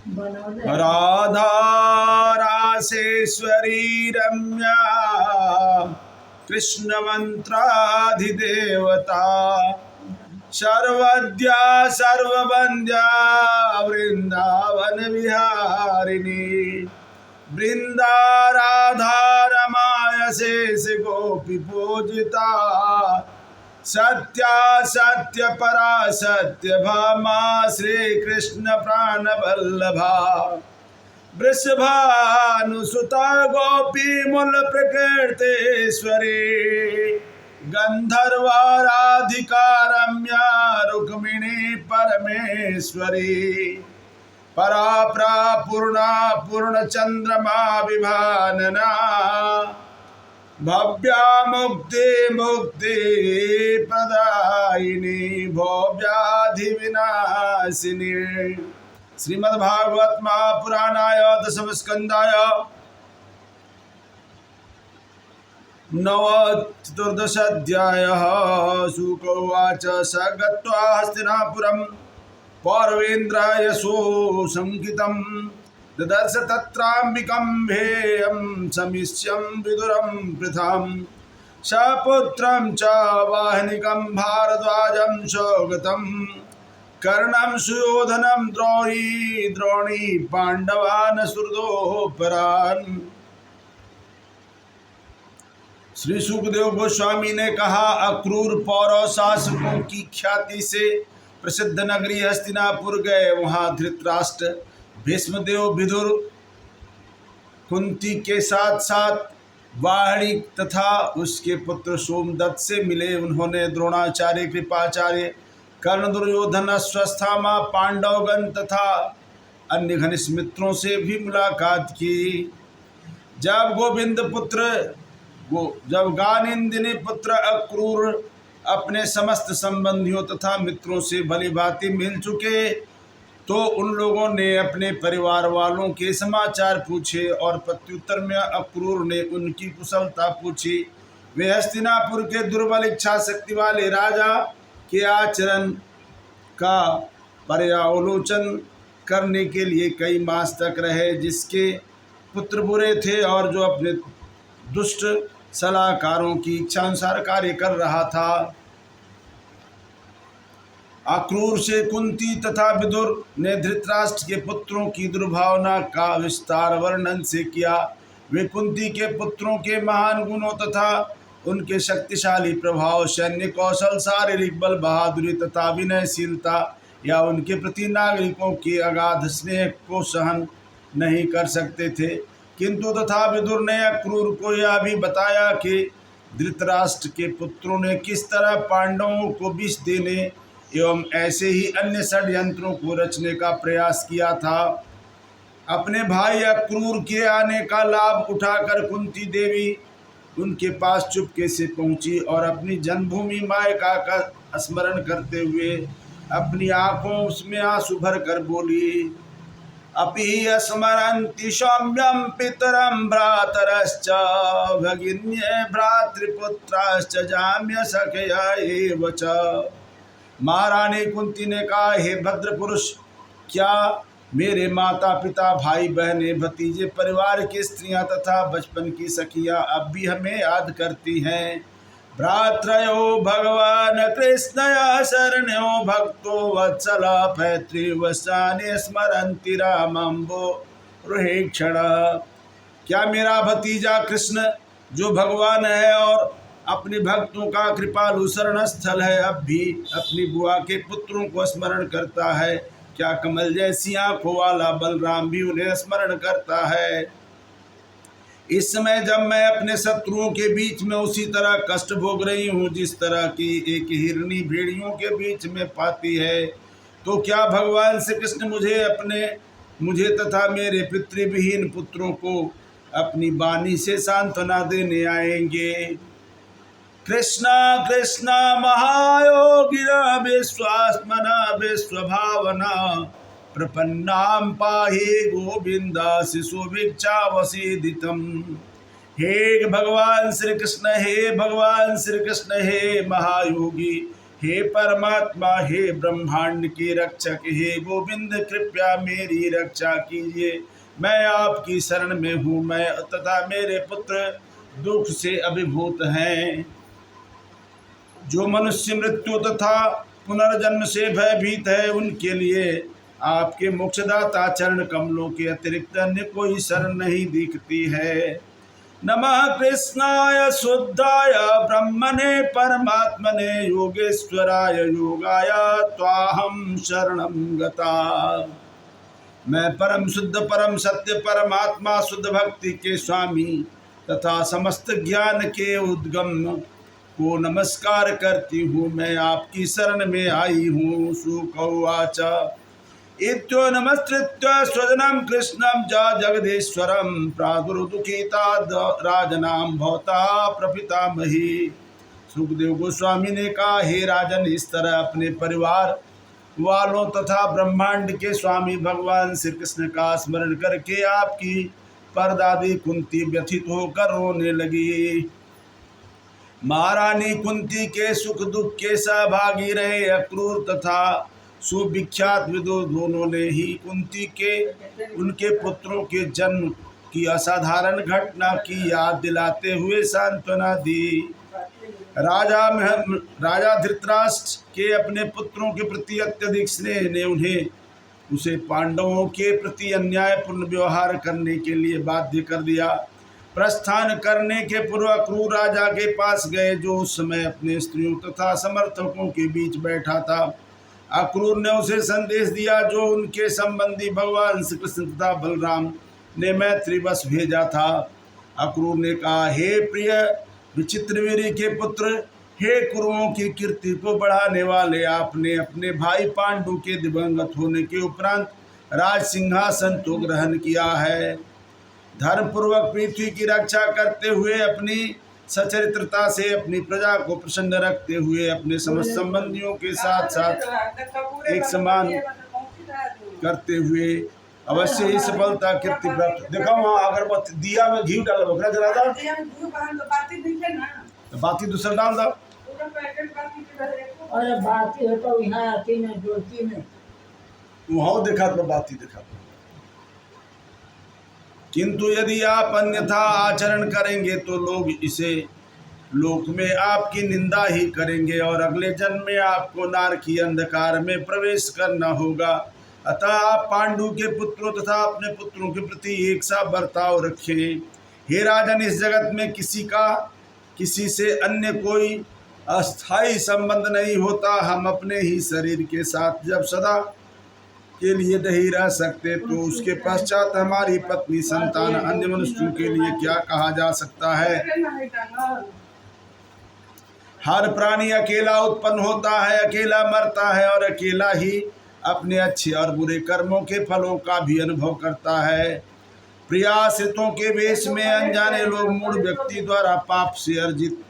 राधा रासेश्वरी रम्या कृष्ण मंत्राधिदेवता सर्वद्या सर्ववन्द्या वृंदावन विहारिणी वृंदा राधा रमाय शेष गोपी पूजिता सत्या सत्य परा सत्य भामा श्री कृष्ण प्राण वल्लभा वृषभानुसुता गोपी मूल प्रकृतेश्वरी गंधर्वा राधिका रम्या रुक्मिणी परमेश्वरी परा पूर्णा पूर्ण चंद्रमा विभानना भव्या मुक्ति मुक्ति प्रदायिनी भव्याधि विनाशिनी श्रीमद्भागवत महापुराणाय दशम स्कंदाय नवचतुर्दशाध्यायः शुक उवाच स गत्वा हस्तिनापुरं पौरवेन्द्रायशो संकितं ददर्श तत्राम्बिकं भेयं समीक्ष्यं विदुरं पृथां सपुत्रं च वाहनिकं भारद्वाजं सौगतं कर्णं सुयोधनं द्रोणी पाण्डवान् सुहृदोपरान्। श्री सुखदेव गोस्वामी ने कहा, अक्रूर पौरव शासकों की ख्याति से प्रसिद्ध नगरी हस्तिनापुर गए। वहां धृतराष्ट्र, भीष्मदेव, विदुर, कुंती के साथ साथ वाणी तथा उसके पुत्र सोमदत्त से मिले। उन्होंने द्रोणाचार्य, कृपाचार्य, कर्ण, दुर्योधन, अश्वस्थामा, पांडवगण तथा अन्य घनिष्ठ मित्रों से भी मुलाकात की। जब गानिंदिनी पुत्र अक्रूर अपने समस्त संबंधियों तथा मित्रों से भली भांति मिल चुके तो उन लोगों ने अपने परिवार वालों के समाचार पूछे और प्रत्युत्तर में अक्रूर ने उनकी कुशलता पूछी। वे हस्तिनापुर के दुर्बल इच्छा शक्ति वाले राजा के आचरण का पर्यालोचन करने के लिए कई मास तक रहे, जिसके पुत्र बुरे थे और जो अपने दुष्ट सलाहकारों की इच्छा अनुसार कार्य कर रहा था। अक्रूर से कुंती तथा विदुर ने धृतराष्ट्र के पुत्रों की दुर्भावना का विस्तार वर्णन से किया। वे कुंती के पुत्रों के महान गुणों तथा उनके शक्तिशाली प्रभाव, सैन्य कौशल, शारीरिक बल, बहादुरी तथा विनयशीलता या उनके प्रति नागरिकों के अगाध स्नेह को सहन नहीं कर सकते थे। किंतु तथा विदुर ने अक्रूर को यह भी बताया कि धृतराष्ट्र के पुत्रों ने किस तरह पांडवों को विष देने एवं ऐसे ही अन्य षड्यंत्रों को रचने का प्रयास किया था। अपने भाई अक्रूर के आने का लाभ उठाकर कुंती देवी उनके पास चुपके से पहुंची और अपनी जन्मभूमि मायका का स्मरण करते हुए अपनी आंखों उसमें आंसू भर कर बोली, अपि स्मरन्ति सौम्यं पितरं भ्रातरश्च भगिन्ये भ्रातृपुत्राश्च जाम्य सखया एव च। महारानी कुंती ने कहा, हे भद्र पुरुष, क्या मेरे माता पिता, भाई बहनें, भतीजे, परिवार की स्त्रियां तथा बचपन की सखियां अब भी हमें याद करती हैं? भ्रात्रयो भगवान कृष्णया शरण्यो भक्तो वत्सला पैतृवत्सानि स्मरन्ति रामम्बो रुहेक्षण। क्या मेरा भतीजा कृष्ण, जो भगवान है और अपने भक्तों का कृपालु शरण स्थल है, अब भी अपनी बुआ के पुत्रों को स्मरण करता है? क्या कमल जैसी आंखों वाला बलराम भी उन्हें स्मरण करता है? इस समय जब मैं अपने शत्रुओं के बीच में उसी तरह कष्ट भोग रही हूँ जिस तरह की एक हिरनी भेड़ियों के बीच में पाती है, तो क्या भगवान श्री कृष्ण मुझे तथा मेरे पितृविहीन पुत्रों को अपनी वाणी से सांत्वना देने आएंगे? कृष्ण कृष्ण महायोगिना विश्वात्मना विश्वभावना प्रपन्नाम पाहि गोविंदा शिशु भिक्षावसीदितम। हे भगवान श्री कृष्ण, हे भगवान श्री कृष्ण, हे महायोगी, हे परमात्मा, हे ब्रह्मांड के रक्षक, हे गोविंद कृपया मेरी रक्षा कीजिए। मैं आपकी शरण में हूँ, मैं तथा मेरे पुत्र दुख से अभिभूत हैं। जो मनुष्य मृत्यु तथा पुनर्जन्म से भयभीत है, उनके लिए आपके मोक्षदाता चरण कमलों के अतिरिक्त अन्य कोई शरण नहीं दिखती है। नमः कृष्णाय शुद्धाय ब्रह्मणे परमात्मने योगेश्वराय योगाय त्वाहं शरणं गता। मैं परम शुद्ध परम सत्य परमात्मा शुद्ध भक्ति के स्वामी तथा समस्त ज्ञान के उद्गम को नमस्कार करती हूँ। मैं आपकी शरण में आई हूँ। शुक उवाच इत्यो नमस्कृत्य स्वजनं कृष्णं च जगदीश्वरं प्रादुर्दुःखिता राजनाम भवता प्रपितामही। सुखदेव गोस्वामी ने कहा, हे राजन, इस तरह अपने परिवार वालों तथा ब्रह्मांड के स्वामी भगवान श्री कृष्ण का स्मरण करके आपकी परदादी कुंती व्यथित होकर रोने लगी। महारानी कुंती के सुख दुख के सहभागी रहे अक्रूर तथा सुविख्यात विदुर दोनों ने ही कुंती के उनके पुत्रों के जन्म की असाधारण घटना की याद दिलाते हुए सांत्वना दी। राजा धृतराष्ट्र के अपने पुत्रों के प्रति अत्यधिक स्नेह ने उसे पांडवों के प्रति अन्यायपूर्ण व्यवहार करने के लिए बाध्य कर दिया। प्रस्थान करने के पूर्व अक्रूर राजा के पास गए, जो उस समय अपने स्त्रियों तथा समर्थकों के बीच बैठा था। अक्रूर ने उसे संदेश दिया जो उनके संबंधी भगवान श्री कृष्ण तथा बलराम ने मैत्रीवश भेजा था। अक्रूर ने कहा, हे प्रिय विचित्रवीर्य के पुत्र, हे कुरुओं की कीर्ति को बढ़ाने वाले, आपने अपने भाई पांडु के दिवंगत होने के उपरांत राज सिंहासन तो ग्रहण किया है। धर्मपूर्वक पृथ्वी की रक्षा करते हुए, अपनी सचरित्रता से अपनी प्रजा को प्रसन्न रखते हुए, अपने समस्त संबंधियों के साथ साथ एक समान करते हुए अवश्य ही सफलता कीर्ति प्राप्त। देखो वहाँ अगरबत्ती दिया में घी डालो, बकरा जला दो, तो बाती दूसरा डाल दो। अरे बाती हो तो यहाँ आती में जोड़ती में वहाँ देखा तो बाती देखा। किंतु यदि आप अन्यथा आचरण करेंगे तो लोग इसे लोक में आपकी निंदा ही करेंगे और अगले जन्म में आपको नारकी अंधकार में प्रवेश करना होगा। अतः आप पांडु के पुत्रों तथा अपने पुत्रों के प्रति एक सा बर्ताव रखें। हे राजन, इस जगत में किसी से अन्य कोई अस्थाई संबंध नहीं होता। हम अपने ही शरीर के साथ जब सदा के लिए नहीं रह सकते, तो उसके पश्चात हमारी पत्नी, संतान, अन्य मनुष्यों के लिए क्या कहा जा सकता है। हर प्राणी अकेला उत्पन्न होता है, अकेला मरता है और अकेला ही अपने अच्छे और बुरे कर्मों के फलों का भी अनुभव करता है। प्रियाश्रितों के वेश में अनजाने लोग मूढ़ व्यक्ति द्वारा पाप से अर्जित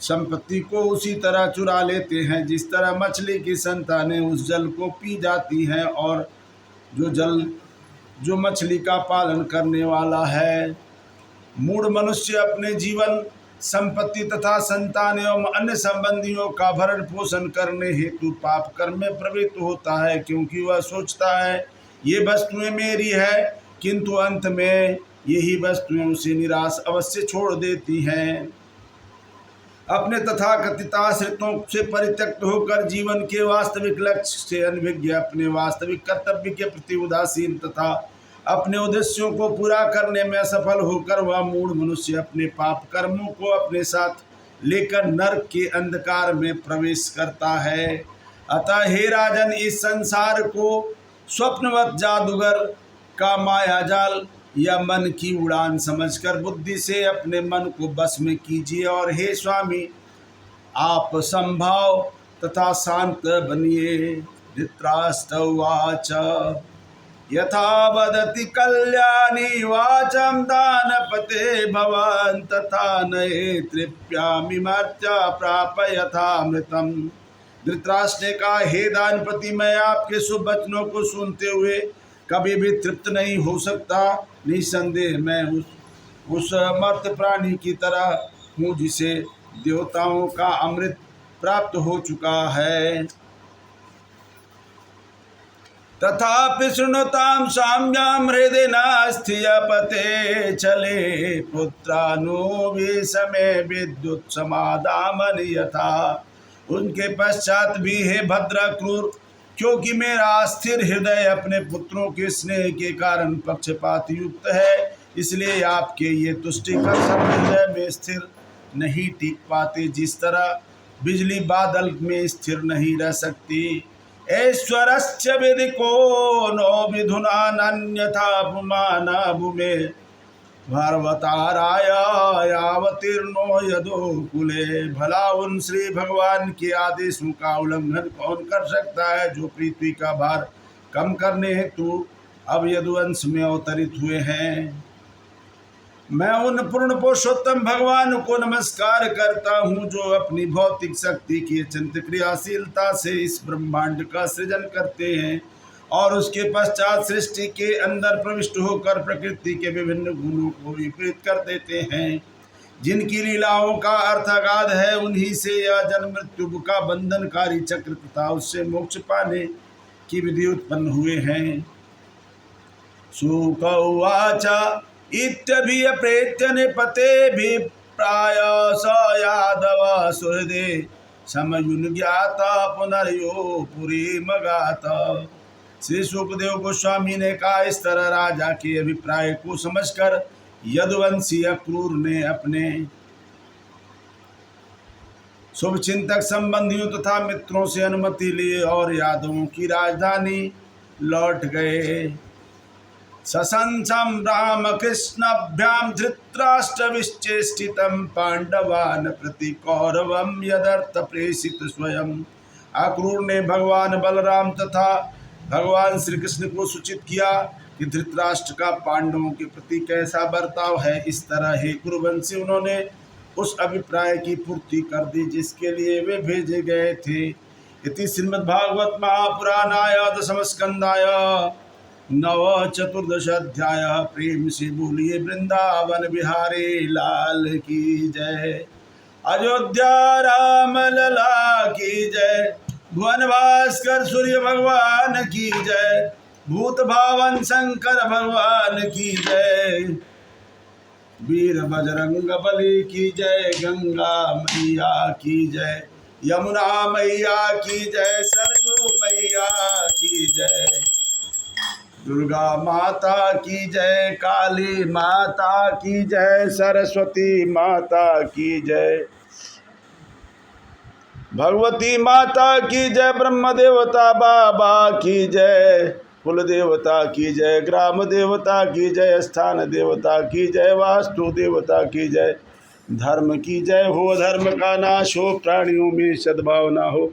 संपत्ति को उसी तरह चुरा लेते हैं जिस तरह मछली की संतानें उस जल को पी जाती हैं, और जो मछली का पालन करने वाला है। मूढ़ मनुष्य अपने जीवन, संपत्ति तथा संतान एवं अन्य संबंधियों का भरण पोषण करने हेतु पाप कर्म में प्रवृत्त होता है, क्योंकि वह सोचता है ये वस्तुएं मेरी है, किंतु अंत में यही वस्तुएं उसे निराश अवश्य छोड़ देती हैं। अपने तथाकथित आश्रितों से परित्यक्त होकर जीवन के वास्तविक लक्ष्य से अनभिज्ञ, अपने वास्तविक कर्तव्य के प्रति उदासीन तथा अपने उद्देश्यों को पूरा करने में असफल होकर वह मूढ़ मनुष्य अपने पाप कर्मों को अपने साथ लेकर नरक के अंधकार में प्रवेश करता है। अतः हे राजन, इस संसार को स्वप्नवत जादूगर का माया जाल या मन की उड़ान समझकर बुद्धि से अपने मन को बस में कीजिए। और हे स्वामी, आप संभाव तथा शांत बनिए। धृतराष्ट्र उवाच यथा वदति कल्याणी वाचं दानपते भवान् तथा नये तृप्यामि मर्त्य प्रापयथामृतम्। धृतराष्ट्र ने कहा, हे दानपति, मैं आपके शुभ वचनों को सुनते हुए कभी भी तृप्त नहीं हो सकता। निसंदेह मैं उस मर्त्य प्राणी की तरह हूँ जिसे देवताओं का अमृत प्राप्त हो चुका है। तथापि शृणुतां साम्यां हृदि नास्थियपते चले पुत्रानो विषमे विद्युत समादामन यथा। उनके पश्चात भी हे भद्र क्रूर, क्योंकि मेरा स्थिर हृदय अपने पुत्रों के स्नेह के कारण पक्षपात युक्त है, इसलिए आपके ये तुष्टिकर सब हृदय में स्थिर नहीं टिक पाते, जिस तरह बिजली बादल में स्थिर नहीं रह सकती। ऐश्वरश्च विदिको नो विधुनान्यथा पुमाना भूमे भारवताराय यावतीर्णो यदो कुले। भला उन श्री भगवान के आदेशों का उल्लंघन कौन कर सकता है, जो पृथ्वी का भार कम करने हेतु अब यदुवंश में अवतरित हुए हैं। मैं उन पूर्ण पुरुषोत्तम भगवान को नमस्कार करता हूँ, जो अपनी भौतिक शक्ति की अत्यंत क्रियाशीलता से इस ब्रह्मांड का सृजन करते हैं और उसके पश्चात सृष्टि के अंदर प्रविष्ट होकर प्रकृति के विभिन्न गुणों को विपरीत कर देते हैं। जिनकी लीलाओं का अर्थ अगाध है, उन्हीं से यह जन्म मृत्यु का बंधनकारी चक्र तथा उससे मोक्ष पाने की विधि उत्पन्न हुए हैं। शुक उवाच इत्यभिप्रेत्य निपते प्राय स यादव सुहृदे समयुज्ञाता पुनर्यो पुरी मगाता। श्री सुखदेव गोस्वामी ने कहा, इस तरह राजा के अभिप्राय को समझकर यदुवंशीय क्रूर ने अपने शुभचिंतक संबंधियों तथा मित्रों से अनुमति ली और यादवों की राजधानी लौट गए। ससंसं रामकृष्णाभ्यां धृतराष्ट्रविश्चेष्टितं पांडवान् प्रति कौरवं यदर्थ प्रेषित स्वयं। अक्रूर ने भगवान बलराम तथा भगवान श्री कृष्ण को सूचित किया कि धृतराष्ट्र का पांडवों के प्रति कैसा बर्ताव है। इस तरह हे कुरुवंशी उन्होंने उस अभिप्राय की पूर्ति कर दी जिसके लिए वे भेजे गए थे। इति श्रीमद्भागवत महापुराणाय दशम स्कंदाय नवचतुर्दश अध्याय। प्रेम से बोलिए वृंदावन बिहारी लाल की जय। अयोध्या राम लला की जय। भुवन भास्कर सूर्य भगवान की जय। भूत भावन शंकर भगवान की जय। वीर बजरंग बली की जय। गंगा मैया की जय। यमुना मैया की जय। सरजू मैया की जय। दुर्गा माता की जय। काली माता की जय। सरस्वती माता की जय। भगवती माता की जय। ब्रह्म देवता बाबा की जय। कुल देवता की जय। ग्राम देवता की जय। स्थान देवता की जय। वास्तु देवता की जय। धर्म की जय हो। धर्म का नाश हो। प्राणियों में सद्भावना हो।